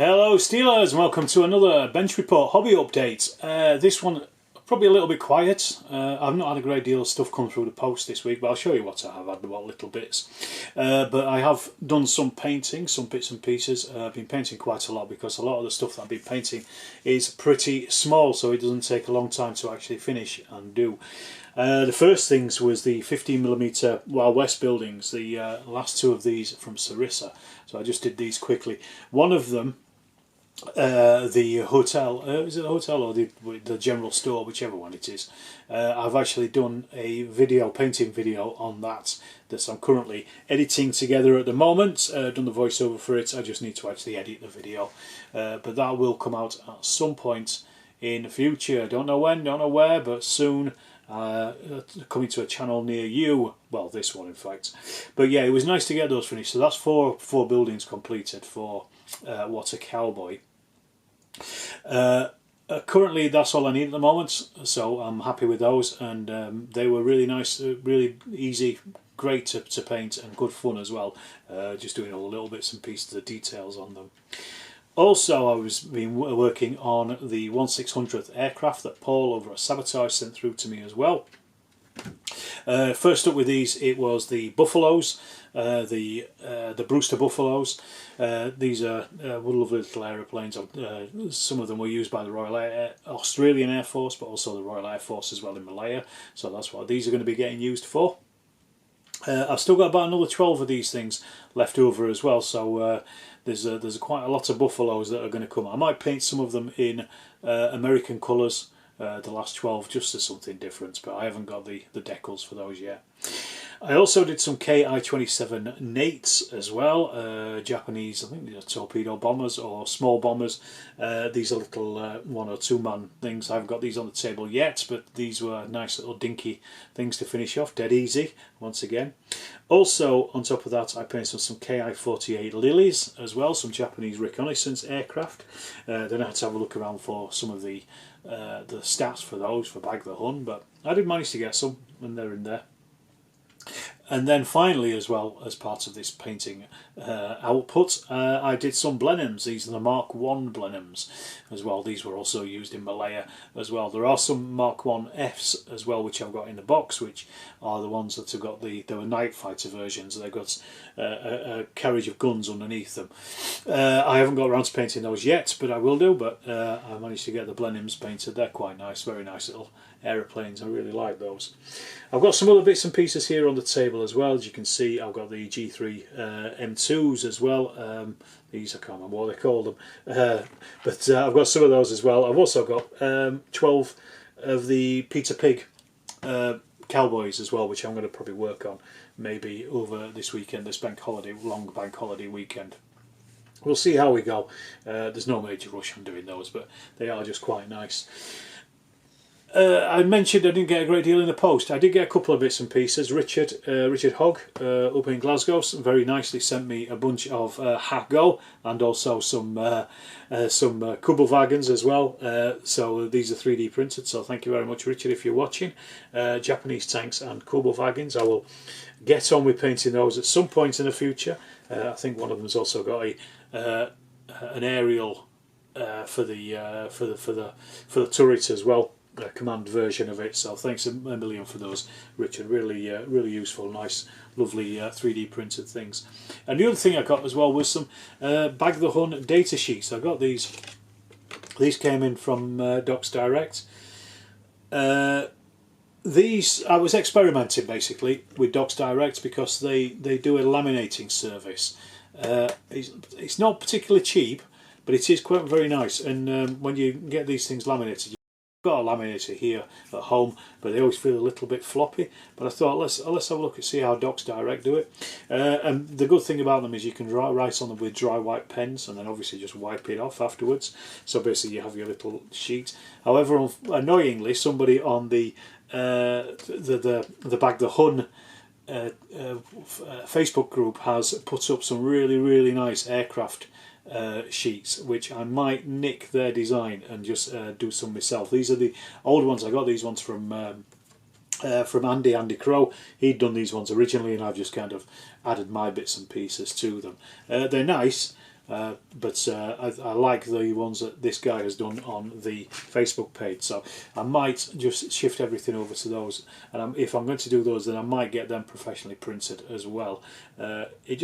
Hello Steelers, and welcome to another Bench Report hobby update. This one probably a little bit quiet. I've not had a great deal of stuff come through the post this week, but I'll show you what I have had, about little bits. But I have done some painting, some bits and pieces. I've been painting quite a lot because a lot of the stuff that I've been painting is pretty small, so it doesn't take a long time to actually finish and do. The first things was the 15mm Wild West buildings, the last two of these from Sarissa. So I just did these quickly. One of them, the hotel, is it the hotel or the general store, whichever one it is, I've actually done a painting video on that I'm currently editing together at the moment. Done the voiceover for it. I just need to actually edit the video, but that will come out at some point in the future. Don't know when, don't know where, but soon. Coming to a channel near you, well, this one in fact. But yeah, it was nice to get those finished. So that's four buildings completed for What a Cowboy. Currently that's all I need at the moment, so I'm happy with those, and they were really nice, really easy, great to paint, and good fun as well, just doing all the little bits and pieces, the details on them. Also, I was been working on the 1/600th aircraft that Paul over at Sabotage sent through to me as well. First up with these, it was the Buffaloes, the Brewster Buffaloes. These are lovely little aeroplanes. Some of them were used by the Australian Air Force, but also the Royal Air Force as well in Malaya. So that's what these are going to be getting used for. I've still got about another 12 of these things left over as well, so there's quite a lot of Buffaloes that are going to come. I might paint some of them in American colours, the last 12, just as something different, but I haven't got the decals for those yet. I also did some Ki-27 Nates as well, Japanese, I think these are torpedo bombers or small bombers. These are little 1 or 2 man things. I haven't got these on the table yet, but these were nice little dinky things to finish off, dead easy once again. Also on top of that, I painted some Ki-48 Lilies as well, some Japanese reconnaissance aircraft. Then I had to have a look around for some of the stats for those for Bag the Hun, but I did manage to get some, and they're in there. And then finally, as well as part of this painting output, I did some Blenheims. These are the Mark 1 Blenheims as well. These were also used in Malaya as well. There are some Mark 1 Fs as well, which I've got in the box, which are the ones that have got they were night fighter versions. They've got a carriage of guns underneath them. I haven't got around to painting those yet, but I will do. But I managed to get the Blenheims painted. They're quite nice, very nice little aeroplanes. I really like those. I've got some other bits and pieces here on the table as well. As you can see, I've got the G3 M2s as well. These, I can't remember what they call them, but I've got some of those as well. I've also got 12 of the Peter Pig Cowboys as well, which I'm going to probably work on maybe over this weekend, this long bank holiday weekend. We'll see how we go. There's no major rush on doing those, but they are just quite nice. I mentioned I didn't get a great deal in the post. I did get a couple of bits and pieces. Richard Hogg up in Glasgow very nicely sent me a bunch of Hago and also some Kubelwagens as well. So these are 3D printed, so thank you very much, Richard, if you're watching. Japanese tanks and Kubelwagens. I will get on with painting those at some point in the future. I think one of them's also got an aerial for the turret as well. Command version of it, so thanks a million for those, Richard. Really useful, nice, lovely 3D printed things. And the other thing I got as well was some Bag the Hun data sheets. I got these came in from Docs Direct. These, I was experimenting basically with Docs Direct because they do a laminating service. It's not particularly cheap, but it is quite very nice, and when you get these things laminated, got a laminator here at home, but they always feel a little bit floppy. But I thought let's have a look and see how Docs Direct do it. And the good thing about them is you can write on them with dry white pens, and then obviously just wipe it off afterwards. So basically you have your little sheet. However, annoyingly, somebody on the Bag the Hun Facebook group has put up some really nice aircraft sheets, which I might nick their design and just do some myself. These are the old ones. I got these ones from Andy Crow. He'd done these ones originally, and I've just kind of added my bits and pieces to them. They're nice. but I like the ones that this guy has done on the Facebook page, so I might just shift everything over to those, and if I'm going to do those, then I might get them professionally printed as well. It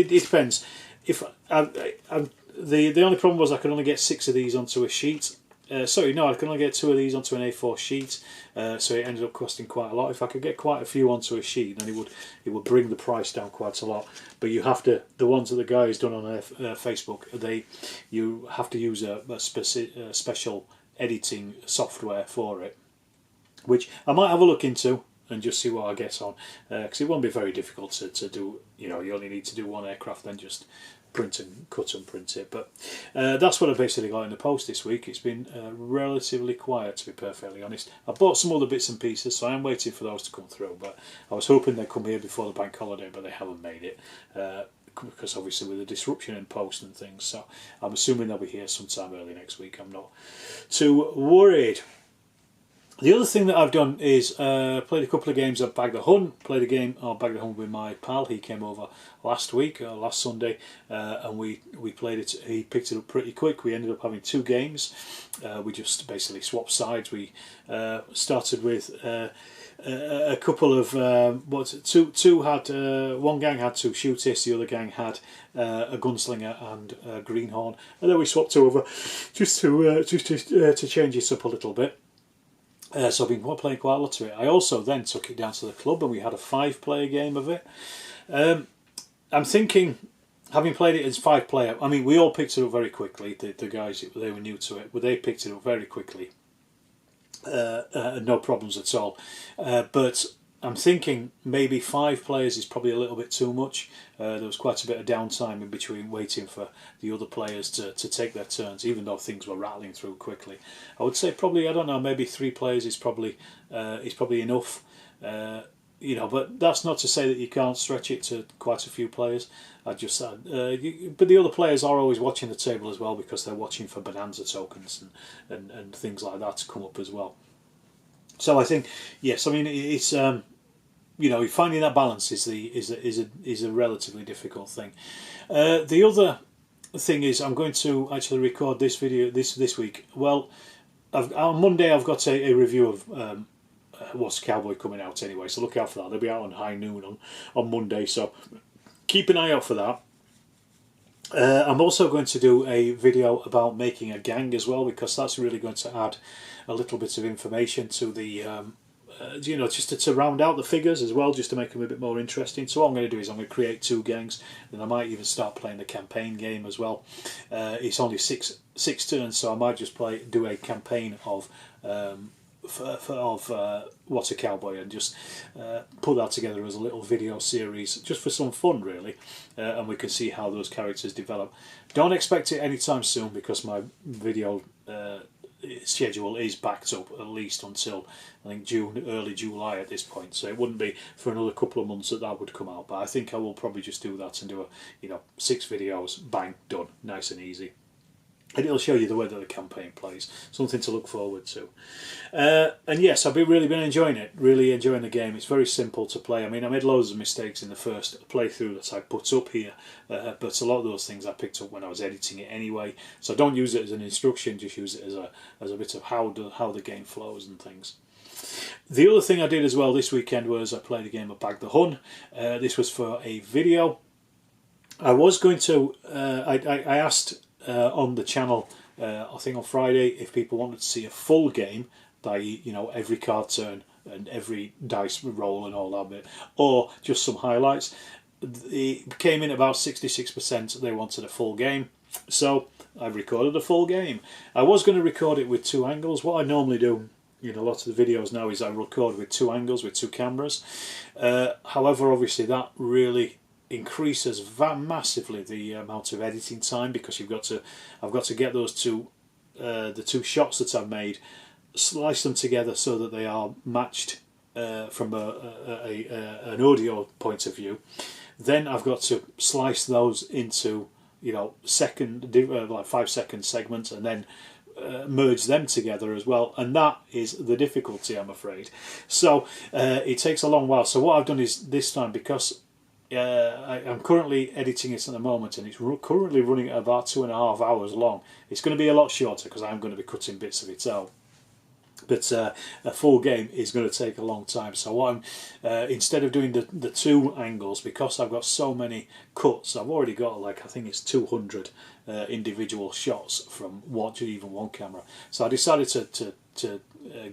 depends. If the only problem was I could only get 6 of these onto a sheet. Sorry, no, I can only get 2 of these onto an A4 sheet, so it ended up costing quite a lot. If I could get quite a few onto a sheet, then it would bring the price down quite a lot. But you have to, the ones that the guy has done on Facebook, you have to use a special editing software for it, which I might have a look into and just see what I get on, because it won't be very difficult to do. You know, you only need to do one aircraft, then just print and cut and print it. But that's what I basically got in the post this week. It's been relatively quiet, to be perfectly honest. I bought some other bits and pieces, so I am waiting for those to come through, but I was hoping they'd come here before the bank holiday, but they haven't made it, because obviously with the disruption in post and things, so I'm assuming they'll be here sometime early next week. I'm not too worried. The other thing that I've done is played a couple of games of Bag the Hunt. Played a game of Bag the Hunt with my pal. He came over last Sunday, and we played it. He picked it up pretty quick. We ended up having 2 games. We just basically swapped sides. We started with a couple of two had one gang had 2 shooters, the other gang had a gunslinger and a greenhorn, and then we swapped over just to change it up a little bit. So I've been playing quite a lot of it. I also then took it down to the club and we had a 5-player game of it. I'm thinking, having played it as 5-player, I mean, we all picked it up very quickly. The guys, they were new to it, but they picked it up very quickly. No problems at all. But I'm thinking maybe 5 players is probably a little bit too much. There was quite a bit of downtime in between waiting for the other players to take their turns, even though things were rattling through quickly. I would say probably, I don't know, maybe 3 players is probably enough. You know, but that's not to say that you can't stretch it to quite a few players. But the other players are always watching the table as well, because they're watching for bonanza tokens and things like that to come up as well. So I think, yes, I mean, it's you know, finding that balance is a relatively difficult thing. The other thing is, I'm going to actually record this video this week. Well, on Monday I've got a review of What's Cowboy coming out anyway, so look out for that. They'll be out on high noon on Monday, so keep an eye out for that. I'm also going to do a video about making a gang as well, because that's really going to add a little bit of information to the you know, just to round out the figures as well, just to make them a bit more interesting. So what I'm going to do is I'm going to create 2 gangs, and I might even start playing the campaign game as well. It's only six turns, so I might just do a campaign of What's a Cowboy, and just put that together as a little video series, just for some fun really, and we can see how those characters develop. Don't expect it anytime soon, because my video schedule is backed up at least until I think June, early July at this point, so it wouldn't be for another couple of months that would come out. But I think I will probably just do that and do 6 videos, bang, done, nice and easy. And it'll show you the way that the campaign plays. Something to look forward to. And yes, I've really been enjoying it. Really enjoying the game. It's very simple to play. I mean, I made loads of mistakes in the first playthrough that I put up here. But a lot of those things I picked up when I was editing it anyway. So don't use it as an instruction. Just use it as a bit of how the game flows and things. The other thing I did as well this weekend was I played a game of Bag the Hunt. This was for a video. I was going to... I asked... on the channel, I think on Friday, if people wanted to see a full game, i.e., every card turn and every dice roll and all that bit, or just some highlights. It came in about 66%. They wanted a full game, so I recorded a full game. I was going to record it with 2 angles. What I normally do in a lot of the videos now is I record with 2 angles, with 2 cameras. However, obviously that really increases massively the amount of editing time, because I've got to get those the 2 shots that I've made, slice them together so that they are matched from an audio point of view. Then I've got to slice those into like 5-second segments, and then merge them together as well, and that is the difficulty, I'm afraid. So it takes a long while. So what I've done is this time, because I'm currently editing it at the moment, and it's currently running at about 2.5 hours long. It's going to be a lot shorter because I'm going to be cutting bits of it out. But a full game is going to take a long time. So what I'm instead of doing the two angles, because I've got so many cuts, I've already got like I think it's 200 individual shots from even one camera. So I decided to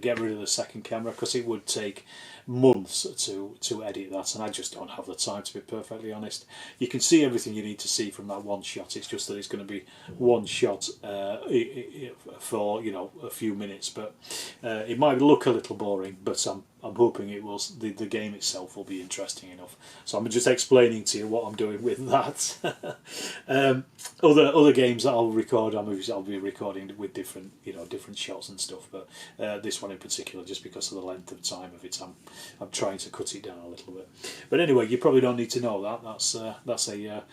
get rid of the second camera because it would take months to edit that, and I just don't have the time, to be perfectly honest. You can see everything you need to see from that one shot. It's just that it's going to be one shot for a few minutes, but it might look a little boring, but I'm hoping it will. The game itself will be interesting enough. So I'm just explaining to you what I'm doing with that. Other games that I'll record, I'll be recording with different shots and stuff. But this one in particular, just because of the length of time of it, I'm trying to cut it down a little bit. But anyway, you probably don't need to know that. That's a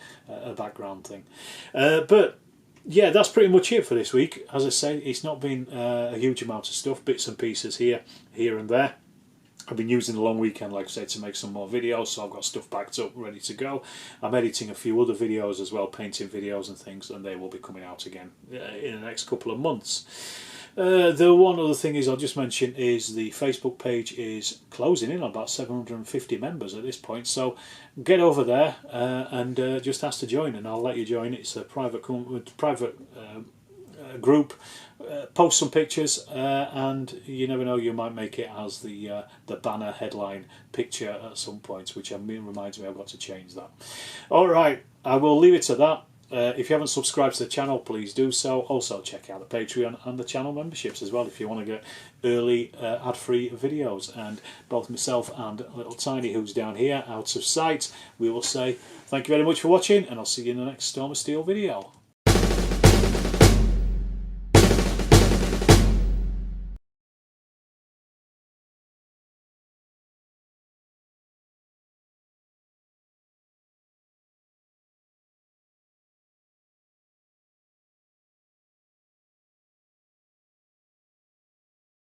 background thing. But yeah, that's pretty much it for this week. As I say, it's not been a huge amount of stuff, bits and pieces here and there. I've been using the long weekend, like I said, to make some more videos, so I've got stuff backed up, ready to go. I'm editing a few other videos as well, painting videos and things, and they will be coming out again in the next couple of months. The one other thing I'll just mention is the Facebook page is closing in on about 750 members at this point, so get over there and just ask to join, and I'll let you join. It's a private group. Post some pictures, and you never know, you might make it as the banner headline picture at some point, which reminds me I've got to change that. Alright, I will leave it to that. If you haven't subscribed to the channel, please do so. Also check out the Patreon and the channel memberships as well if you want to get early ad-free videos. And both myself and little Tiny, who's down here out of sight, we will say thank you very much for watching, and I'll see you in the next Storm of Steel video.